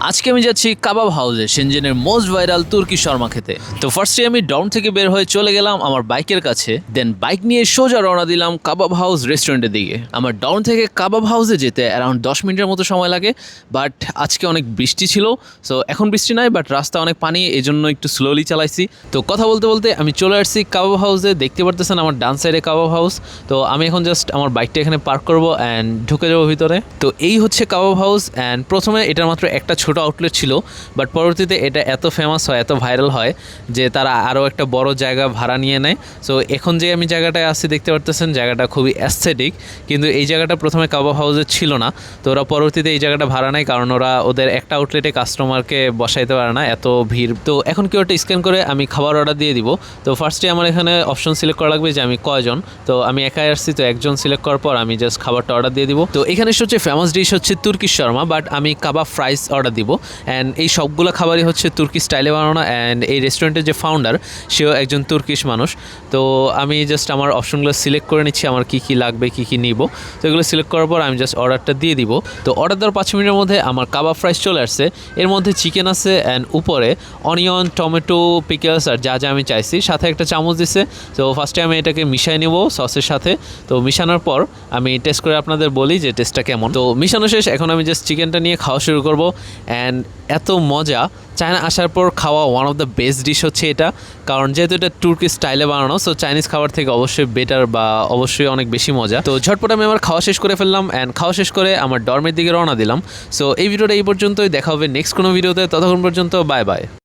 আজকে আমি যাচ্ছি কাবাব হাউসে, শেনজেনের মোস্ট ভাইরাল তুর্কি শর্মা খেতে। তো ফার্স্টে আমি ডাউন থেকে বের হয়ে চলে গেলাম আমার বাইকের কাছে, দেন বাইক নিয়ে সোজা রওনা দিলাম কাবাব হাউস রেস্টুরেন্টের দিকে। আমার ডাউন থেকে কাবাব হাউসে যেতে অ্যারাউন্ড 10 মিনিটের মতো সময় লাগে, বাট আজকে অনেক বৃষ্টি ছিল, সো এখন বৃষ্টি নাই, বাট রাস্তা অনেক পানি, এই জন্য একটু স্লোলি চালাইছি। তো কথা বলতে বলতে আমি চলে আসছি কাবাব হাউসে। দেখতে পারতেছেন আমার ডান সাইডে কাবাব হাউস। তো আমি এখন জাস্ট আমার বাইকটা এখানে পার্ক করবো অ্যান্ড ঢুকে যাবো ভিতরে। তো এই হচ্ছে কাবাব হাউস অ্যান্ড প্রথমে এটার মাত্র একটা ছোট আউটলেট ছিল, বাট পরবর্তীতে এটা এত ফেমাস হয়, এত ভাইরাল হয় যে তারা আরও একটা বড় জায়গা ভাড়া নিয়ে নেয়। সো এখন যে আমি জায়গাটায় আসছি দেখতে পারতেছেন, জায়গাটা খুবই অ্যাস্থেটিক, কিন্তু এই জায়গাটা প্রথমে কাবাব হাউসে ছিল না। তো ওরা পরবর্তীতে এই জায়গাটা ভাড়া নেয়, কারণ ওরা ওদের একটা আউটলেটে কাস্টমারকে বসাইতে পারে না, এত ভিড়। তো এখন কি ওটা স্ক্যান করে আমি খাবার অর্ডার দিয়ে দিব। তো ফার্স্টে আমার এখানে অপশন সিলেক্ট করা লাগবে যে আমি কয়জন। তো আমি একাই আসছি, তো একজন সিলেক্ট করার পর আমি জাস্ট খাবারটা অর্ডার দিয়ে দিব। তো এখানে সবচেয়ে ফেমাস ডিশ হচ্ছে তুর্কি শর্মা, বাট আমি কাবাব ফ্রাইস অর্ডার দিব। অ্যান্ড এই সবগুলো খাবারই হচ্ছে তুর্কি স্টাইলে বানানো, অ্যান্ড এই রেস্টুরেন্টের যে ফাউন্ডার সেও একজন তুর্কিশ মানুষ। তো আমি জাস্ট আমার অপশনগুলো সিলেক্ট করে নিচ্ছি, আমার কী কী লাগবে, কী কী নিব। তো এগুলো সিলেক্ট করার পর আমি জাস্ট অর্ডারটা দিয়ে দিব। তো অর্ডার দেওয়ার 5 মিনিটের মধ্যে আমার কাবাব ফ্রাইস চলে আসছে। এর মধ্যে চিকেন আছে অ্যান্ড উপরে অনিয়ন, টমেটো, পিকলস আর যা যা আমি চাইছি, সাথে একটা চামচ দিছে। তো ফার্স্টে আমি এটাকে মিশাই নেব সসের সাথে। তো মিশানোর পর আমি টেস্ট করে আপনাদের বলি যে টেস্টটা কেমন। তো মিশানো শেষ, এখন আমি জাস্ট চিকেনটা নিয়ে খাওয়া শুরু করব। অ্যান্ড এত মজা, চায়না আসার পর খাওয়া one of the best dish হচ্ছে এটা, কারণ যেহেতু এটা তুর্কি স্টাইলে বানানো, সো চাইনিজ খাবার থেকে অবশ্যই বেটার বা অবশ্যই অনেক বেশি মজা। তো ঝটপট আমি আমার খাওয়া শেষ করে ফেললাম অ্যান্ড খাওয়া শেষ করে আমার ডর্মের দিকে রওনা দিলাম। সো এই ভিডিওটা এই পর্যন্তই, দেখা হবে নেক্সট কোনো ভিডিওতে। ততক্ষণ পর্যন্ত বাই বাই।